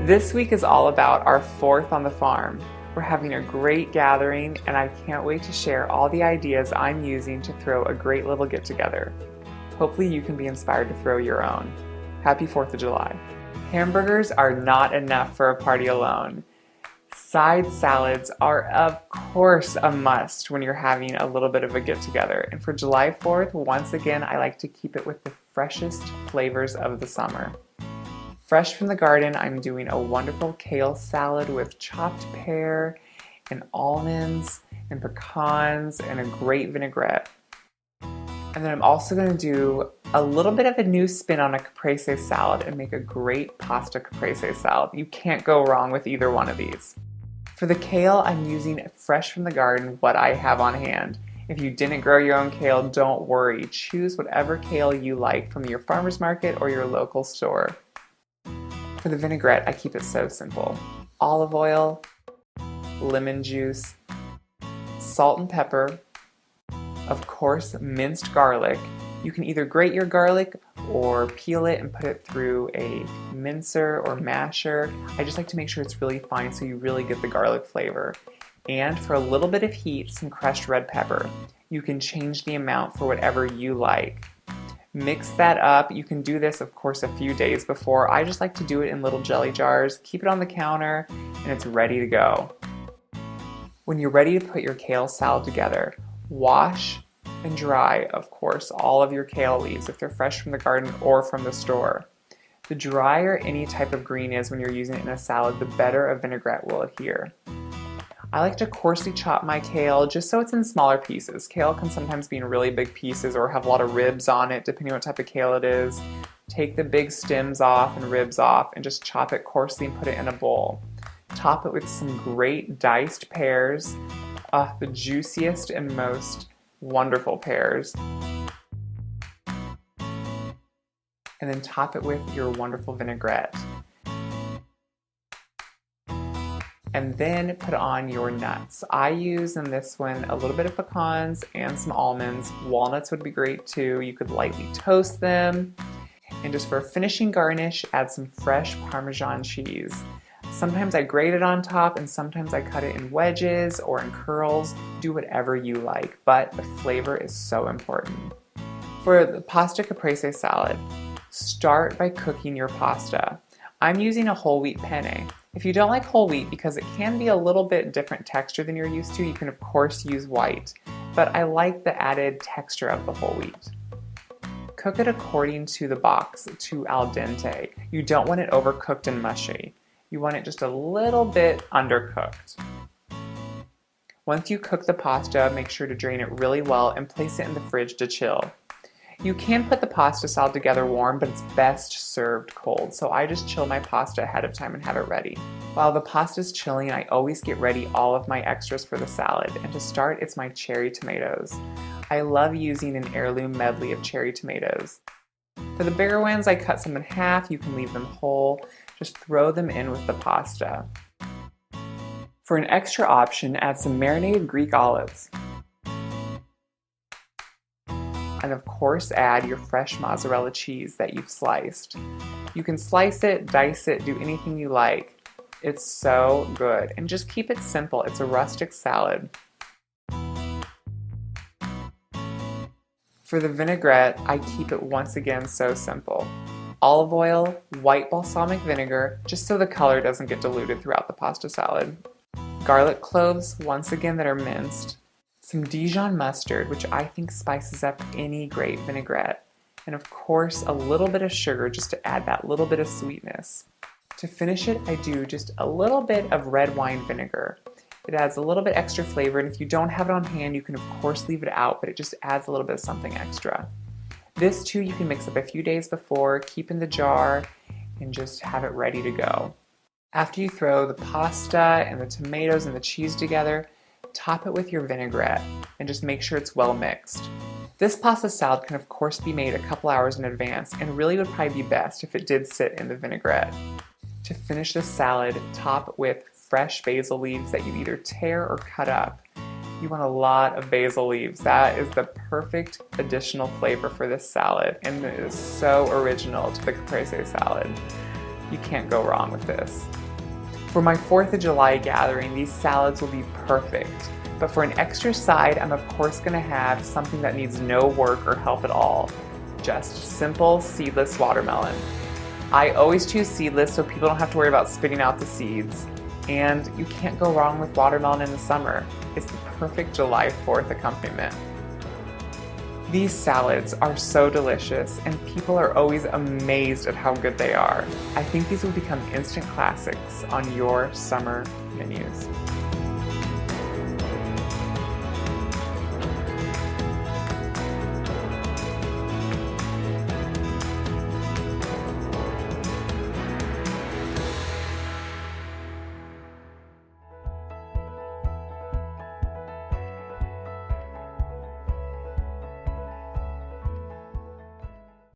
This week is all about our 4th on the farm. We're having a great gathering and I can't wait to share all the ideas I'm using to throw a great little get together. Hopefully you can be inspired to throw your own. Happy 4th of July. Hamburgers are not enough for a party alone. Side salads are of course a must when you're having a little bit of a get together. And for July 4th, once again, I like to keep it with the freshest flavors of the summer. Fresh from the garden, I'm doing a wonderful kale salad with chopped pear and almonds and pecans and a great vinaigrette. And then I'm also going to do a little bit of a new spin on a caprese salad and make a great pasta caprese salad. You can't go wrong with either one of these. For the kale, I'm using fresh from the garden what I have on hand. If you didn't grow your own kale, don't worry. Choose whatever kale you like from your farmer's market or your local store. For the vinaigrette, I keep it so simple. Olive oil, lemon juice, salt and pepper, of course, minced garlic. You can either grate your garlic or peel it and put it through a mincer or masher. I just like to make sure it's really fine so you really get the garlic flavor. And for a little bit of heat, some crushed red pepper. You can change the amount for whatever you like. Mix that up. You can do this, of course, a few days before. I just like to do it in little jelly jars. Keep it on the counter and it's ready to go. When you're ready to put your kale salad together, wash and dry, of course, all of your kale leaves if they're fresh from the garden or from the store. The drier any type of green is when you're using it in a salad, the better a vinaigrette will adhere. I like to coarsely chop my kale just so it's in smaller pieces. Kale can sometimes be in really big pieces or have a lot of ribs on it, depending on what type of kale it is. Take the big stems off and ribs off and just chop it coarsely and put it in a bowl. Top it with some great diced pears, the juiciest and most wonderful pears. And then top it with your wonderful vinaigrette. And then put on your nuts. I use in this one a little bit of pecans and some almonds. Walnuts would be great too. You could lightly toast them. And just for a finishing garnish, add some fresh Parmesan cheese. Sometimes I grate it on top and sometimes I cut it in wedges or in curls. Do whatever you like, but the flavor is so important. For the pasta caprese salad, start by cooking your pasta. I'm using a whole wheat penne. If you don't like whole wheat, because it can be a little bit different texture than you're used to, you can of course use white, but I like the added texture of the whole wheat. Cook it according to the box, to al dente. You don't want it overcooked and mushy. You want it just a little bit undercooked. Once you cook the pasta, make sure to drain it really well and place it in the fridge to chill. You can put the pasta salad together warm, but it's best served cold, so I just chill my pasta ahead of time and have it ready. While the pasta's chilling, I always get ready all of my extras for the salad, and to start, it's my cherry tomatoes. I love using an heirloom medley of cherry tomatoes. For the bigger ones, I cut some in half. You can leave them whole. Just throw them in with the pasta. For an extra option, add some marinated Greek olives. And of course add your fresh mozzarella cheese that you've sliced. You can slice it, dice it, do anything you like. It's so good. And just keep it simple. It's a rustic salad. For the vinaigrette, I keep it once again so simple. Olive oil, white balsamic vinegar, just so the color doesn't get diluted throughout the pasta salad. Garlic cloves, once again that are minced. Some Dijon mustard, which I think spices up any great vinaigrette. And of course, a little bit of sugar just to add that little bit of sweetness. To finish it, I do just a little bit of red wine vinegar. It adds a little bit extra flavor, and if you don't have it on hand, you can of course leave it out, but it just adds a little bit of something extra. This too, you can mix up a few days before, keep in the jar, and just have it ready to go. After you throw the pasta and the tomatoes and the cheese together, top it with your vinaigrette and just make sure it's well mixed. This pasta salad can of course be made a couple hours in advance and really would probably be best if it did sit in the vinaigrette. To finish the salad, top with fresh basil leaves that you either tear or cut up. You want a lot of basil leaves. That is the perfect additional flavor for this salad, and it is so original to the caprese salad. You can't go wrong with this. For my 4th of July gathering, these salads will be perfect. But for an extra side, I'm of course going to have something that needs no work or help at all. Just simple seedless watermelon. I always choose seedless so people don't have to worry about spitting out the seeds. And you can't go wrong with watermelon in the summer. It's the perfect July 4th accompaniment. These salads are so delicious and people are always amazed at how good they are. I think these will become instant classics on your summer menus.